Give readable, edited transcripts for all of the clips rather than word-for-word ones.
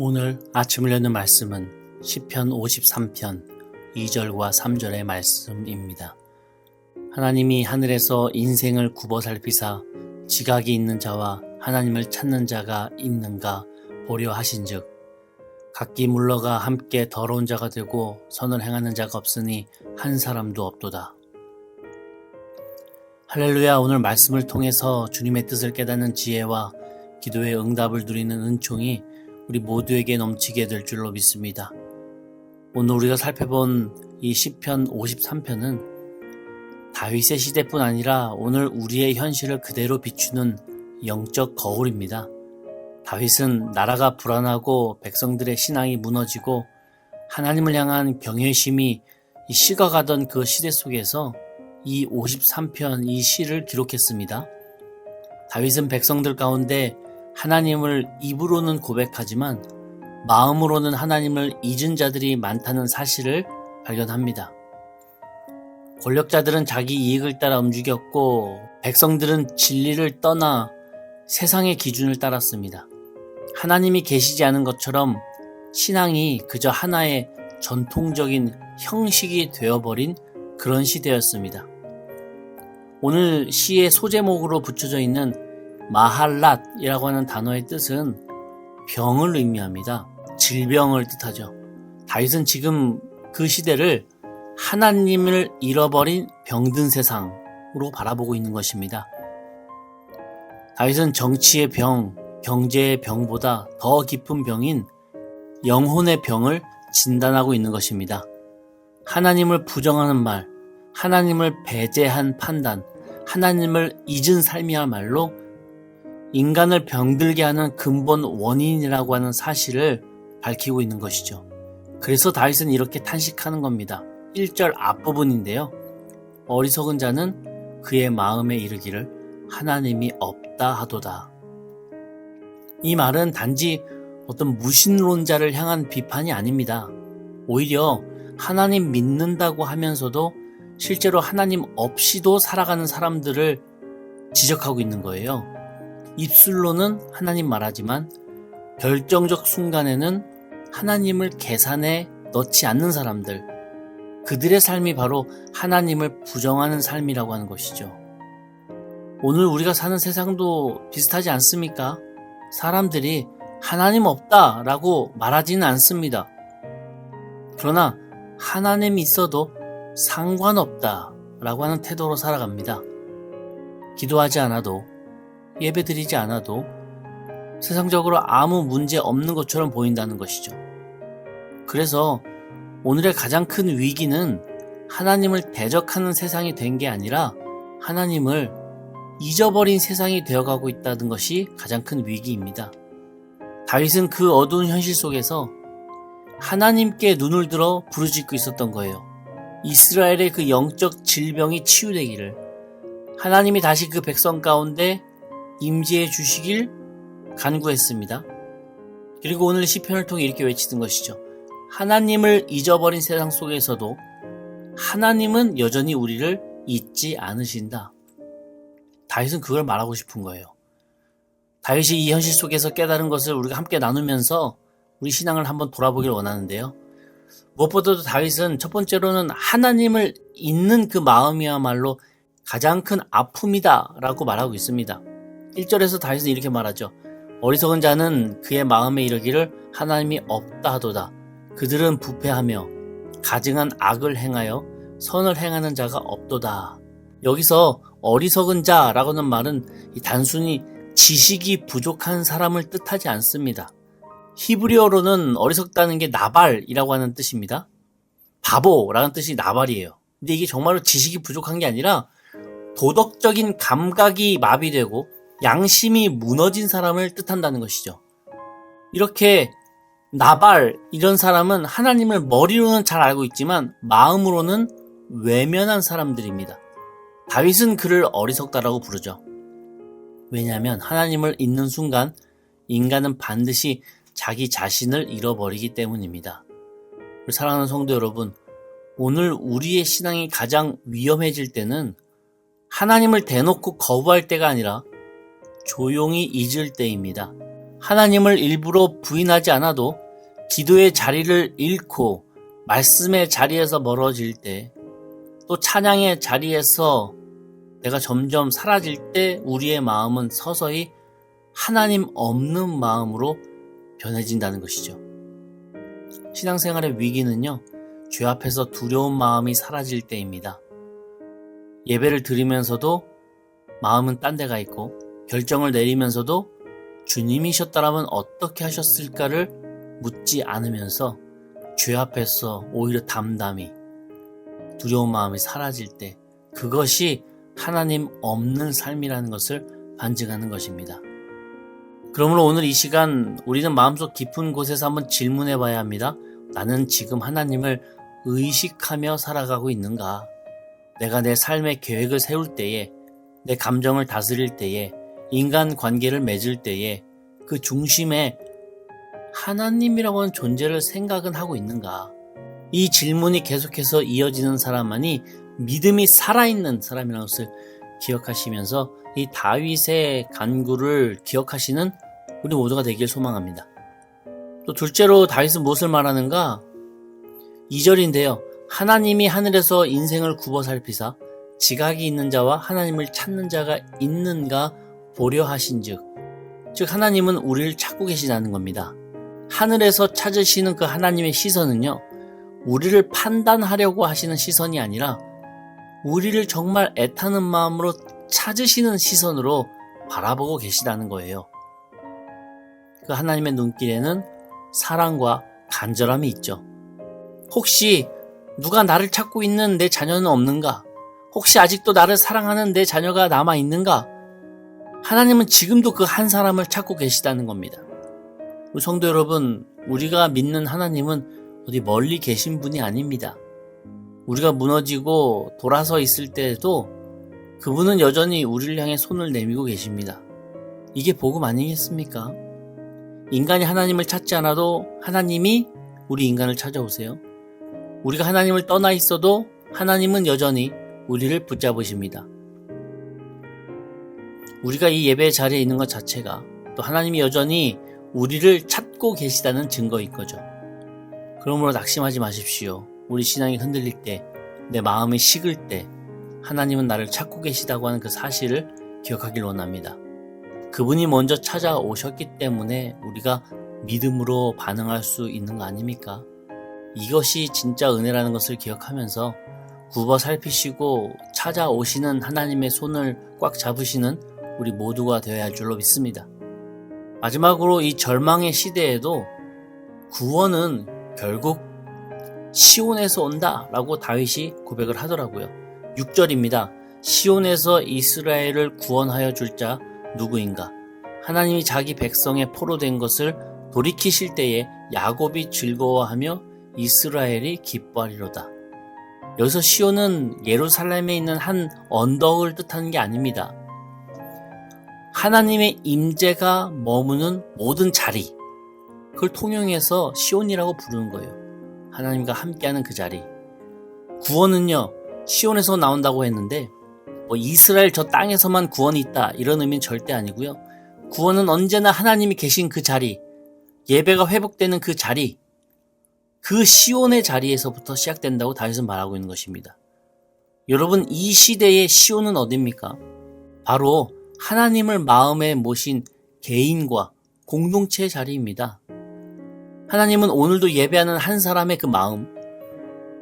오늘 아침을 여는 말씀은 시편 53편 2절과 3절의 말씀입니다. 하나님이 하늘에서 인생을 굽어 살피사 지각이 있는 자와 하나님을 찾는 자가 있는가 보려 하신즉 각기 물러가 함께 더러운 자가 되고 선을 행하는 자가 없으니 한 사람도 없도다. 할렐루야. 오늘 말씀을 통해서 주님의 뜻을 깨닫는 지혜와 기도의 응답을 누리는 은총이 우리 모두에게 넘치게 될 줄로 믿습니다. 오늘 우리가 살펴본 이 시편 53편은 다윗의 시대뿐 아니라 오늘 우리의 현실을 그대로 비추는 영적 거울입니다. 다윗은 나라가 불안하고 백성들의 신앙이 무너지고 하나님을 향한 경외심이 식어가던 그 시대 속에서 이 53편 이 시를 기록했습니다. 다윗은 백성들 가운데 하나님을 입으로는 고백하지만 마음으로는 하나님을 잊은 자들이 많다는 사실을 발견합니다. 권력자들은 자기 이익을 따라 움직였고 백성들은 진리를 떠나 세상의 기준을 따랐습니다. 하나님이 계시지 않은 것처럼 신앙이 그저 하나의 전통적인 형식이 되어버린 그런 시대였습니다. 오늘 시의 소제목으로 붙여져 있는 마할랏이라고 하는 단어의 뜻은 병을 의미합니다. 질병을 뜻하죠. 다윗은 지금 그 시대를 하나님을 잃어버린 병든 세상으로 바라보고 있는 것입니다. 다윗은 정치의 병, 경제의 병보다 더 깊은 병인 영혼의 병을 진단하고 있는 것입니다. 하나님을 부정하는 말, 하나님을 배제한 판단, 하나님을 잊은 삶이야말로 인간을 병들게 하는 근본 원인이라고 하는 사실을 밝히고 있는 것이죠. 그래서 다윗은 이렇게 탄식하는 겁니다. 1절 앞부분인데요. 어리석은 자는 그의 마음에 이르기를 하나님이 없다 하도다. 이 말은 단지 어떤 무신론자를 향한 비판이 아닙니다. 오히려 하나님 믿는다고 하면서도 실제로 하나님 없이도 살아가는 사람들을 지적하고 있는 거예요. 입술로는 하나님 말하지만 결정적 순간에는 하나님을 계산에 넣지 않는 사람들, 그들의 삶이 바로 하나님을 부정하는 삶이라고 하는 것이죠. 오늘 우리가 사는 세상도 비슷하지 않습니까? 사람들이 하나님 없다라고 말하지는 않습니다. 그러나 하나님이 있어도 상관없다라고 하는 태도로 살아갑니다. 기도하지 않아도, 예배드리지 않아도 세상적으로 아무 문제 없는 것처럼 보인다는 것이죠. 그래서 오늘의 가장 큰 위기는 하나님을 대적하는 세상이 된 게 아니라 하나님을 잊어버린 세상이 되어가고 있다는 것이 가장 큰 위기입니다. 다윗은 그 어두운 현실 속에서 하나님께 눈을 들어 부르짖고 있었던 거예요. 이스라엘의 그 영적 질병이 치유되기를, 하나님이 다시 그 백성 가운데 임재해 주시길 간구했습니다. 그리고 오늘 시편을 통해 이렇게 외치는 것이죠. 하나님을 잊어버린 세상 속에서도 하나님은 여전히 우리를 잊지 않으신다. 다윗은 그걸 말하고 싶은 거예요. 다윗이 이 현실 속에서 깨달은 것을 우리가 함께 나누면서 우리 신앙을 한번 돌아보길 원하는데요. 무엇보다도 다윗은 첫 번째로는 하나님을 잊는 그 마음이야말로 가장 큰 아픔이다 라고 말하고 있습니다. 1절에서 다윗은 이렇게 말하죠. 어리석은 자는 그의 마음에 이르기를 하나님이 없다 하도다. 그들은 부패하며 가증한 악을 행하여 선을 행하는 자가 없도다. 여기서 어리석은 자라고는 말은 단순히 지식이 부족한 사람을 뜻하지 않습니다. 히브리어로는 어리석다는 게 나발이라고 하는 뜻입니다. 바보라는 뜻이 나발이에요. 근데 이게 정말로 지식이 부족한 게 아니라 도덕적인 감각이 마비되고 양심이 무너진 사람을 뜻한다는 것이죠. 이렇게 나발, 이런 사람은 하나님을 머리로는 잘 알고 있지만 마음으로는 외면한 사람들입니다. 다윗은 그를 어리석다라고 부르죠. 왜냐하면 하나님을 잊는 순간 인간은 반드시 자기 자신을 잃어버리기 때문입니다. 사랑하는 성도 여러분, 오늘 우리의 신앙이 가장 위험해질 때는 하나님을 대놓고 거부할 때가 아니라 조용히 잊을 때입니다. 하나님을 일부러 부인하지 않아도 기도의 자리를 잃고 말씀의 자리에서 멀어질 때, 또 찬양의 자리에서 내가 점점 사라질 때 우리의 마음은 서서히 하나님 없는 마음으로 변해진다는 것이죠. 신앙생활의 위기는요, 죄 앞에서 두려운 마음이 사라질 때입니다. 예배를 드리면서도 마음은 딴 데가 있고, 결정을 내리면서도 주님이셨더라면 어떻게 하셨을까를 묻지 않으면서 죄 앞에서 오히려 담담히 두려운 마음이 사라질 때, 그것이 하나님 없는 삶이라는 것을 반증하는 것입니다. 그러므로 오늘 이 시간 우리는 마음속 깊은 곳에서 한번 질문해 봐야 합니다. 나는 지금 하나님을 의식하며 살아가고 있는가? 내가 내 삶의 계획을 세울 때에, 내 감정을 다스릴 때에, 인간관계를 맺을 때에 그 중심에 하나님이라고 하는 존재를 생각은 하고 있는가? 이 질문이 계속해서 이어지는 사람만이 믿음이 살아있는 사람이라는 것을 기억하시면서 이 다윗의 간구를 기억하시는 우리 모두가 되길 소망합니다. 또 둘째로 다윗은 무엇을 말하는가? 2절인데요. 하나님이 하늘에서 인생을 굽어 살피사 지각이 있는 자와 하나님을 찾는 자가 있는가 보려 하신즉, 즉 하나님은 우리를 찾고 계시다는 겁니다. 하늘에서 찾으시는 그 하나님의 시선은요, 우리를 판단하려고 하시는 시선이 아니라 우리를 정말 애타는 마음으로 찾으시는 시선으로 바라보고 계시다는 거예요. 그 하나님의 눈길에는 사랑과 간절함이 있죠. 혹시 누가 나를 찾고 있는 내 자녀는 없는가? 혹시 아직도 나를 사랑하는 내 자녀가 남아 있는가? 하나님은 지금도 그 한 사람을 찾고 계시다는 겁니다. 우리 성도 여러분, 우리가 믿는 하나님은 어디 멀리 계신 분이 아닙니다. 우리가 무너지고 돌아서 있을 때에도 그분은 여전히 우리를 향해 손을 내밀고 계십니다. 이게 복음 아니겠습니까? 인간이 하나님을 찾지 않아도 하나님이 우리 인간을 찾아오세요. 우리가 하나님을 떠나 있어도 하나님은 여전히 우리를 붙잡으십니다. 우리가 이 예배의 자리에 있는 것 자체가 또 하나님이 여전히 우리를 찾고 계시다는 증거인 거죠. 그러므로 낙심하지 마십시오. 우리 신앙이 흔들릴 때, 내 마음이 식을 때 하나님은 나를 찾고 계시다고 하는 그 사실을 기억하길 원합니다. 그분이 먼저 찾아오셨기 때문에 우리가 믿음으로 반응할 수 있는 거 아닙니까? 이것이 진짜 은혜라는 것을 기억하면서 굽어 살피시고 찾아오시는 하나님의 손을 꽉 잡으시는 우리 모두가 되어야 할 줄로 믿습니다. 마지막으로 이 절망의 시대에도 구원은 결국 시온에서 온다라고 다윗이 고백을 하더라고요. 6절입니다. 시온에서 이스라엘을 구원하여 줄 자 누구인가? 하나님이 자기 백성의 포로된 것을 돌이키실 때에 야곱이 즐거워하며 이스라엘이 기뻐하리로다. 여기서 시온은 예루살렘에 있는 한 언덕을 뜻하는 게 아닙니다. 하나님의 임재가 머무는 모든 자리, 그걸 통용해서 시온이라고 부르는 거예요. 하나님과 함께하는 그 자리. 구원은요, 시온에서 나온다고 했는데 이스라엘 저 땅에서만 구원이 있다 이런 의미는 절대 아니고요. 구원은 언제나 하나님이 계신 그 자리, 예배가 회복되는 그 자리, 그 시온의 자리에서부터 시작된다고 다윗은 말하고 있는 것입니다. 여러분, 이 시대의 시온은 어디입니까? 바로 하나님을 마음에 모신 개인과 공동체의 자리입니다. 하나님은 오늘도 예배하는 한 사람의 그 마음,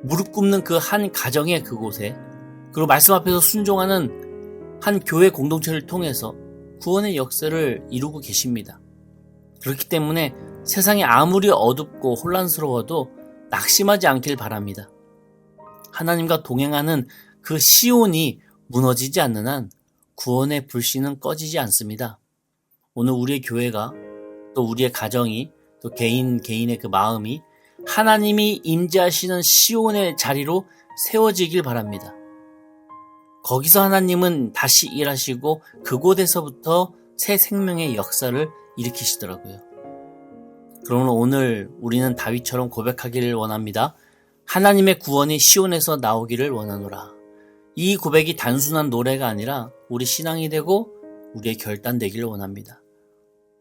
무릎 꿇는 그 한 가정의 그곳에, 그리고 말씀 앞에서 순종하는 한 교회 공동체를 통해서 구원의 역사를 이루고 계십니다. 그렇기 때문에 세상이 아무리 어둡고 혼란스러워도 낙심하지 않길 바랍니다. 하나님과 동행하는 그 시온이 무너지지 않는 한 구원의 불씨는 꺼지지 않습니다. 오늘 우리의 교회가, 또 우리의 가정이, 또 개인의 그 마음이 하나님이 임재하시는 시온의 자리로 세워지길 바랍니다. 거기서 하나님은 다시 일하시고 그곳에서부터 새 생명의 역사를 일으키시더라고요. 그러므로 오늘 우리는 다윗처럼 고백하기를 원합니다. 하나님의 구원이 시온에서 나오기를 원하노라. 이 고백이 단순한 노래가 아니라 우리 신앙이 되고 우리의 결단 되기를 원합니다.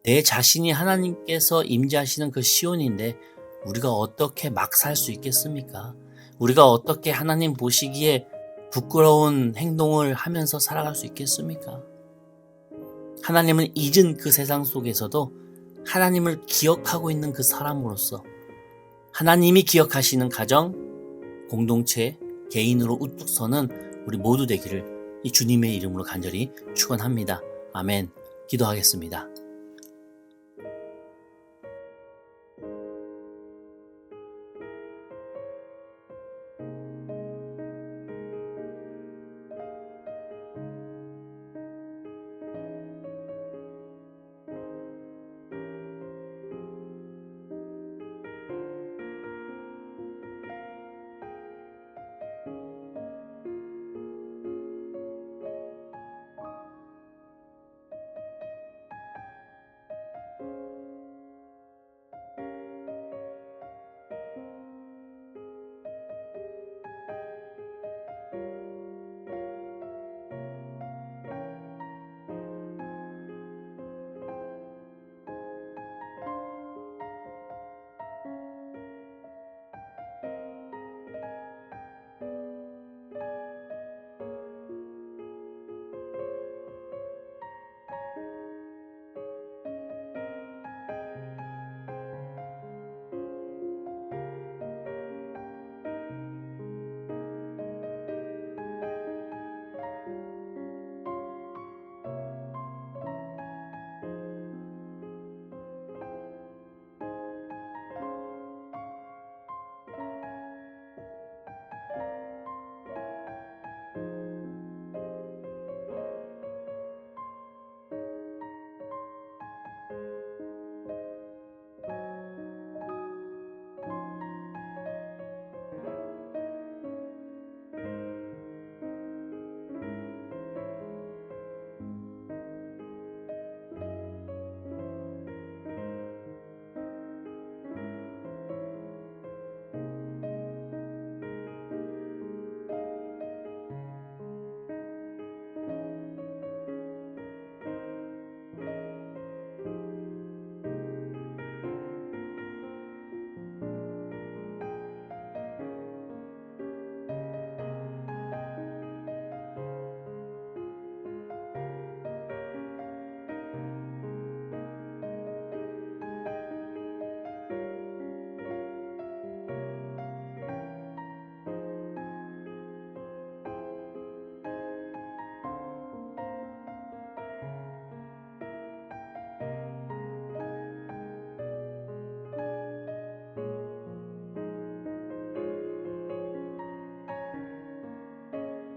내 자신이 하나님께서 임재하시는 그 시온인데 우리가 어떻게 막 살 수 있겠습니까? 우리가 어떻게 하나님 보시기에 부끄러운 행동을 하면서 살아갈 수 있겠습니까? 하나님을 잊은 그 세상 속에서도 하나님을 기억하고 있는 그 사람으로서 하나님이 기억하시는 가정, 공동체, 개인으로 우뚝 서는 우리 모두 되기를 이 주님의 이름으로 간절히 축원합니다. 아멘. 기도하겠습니다.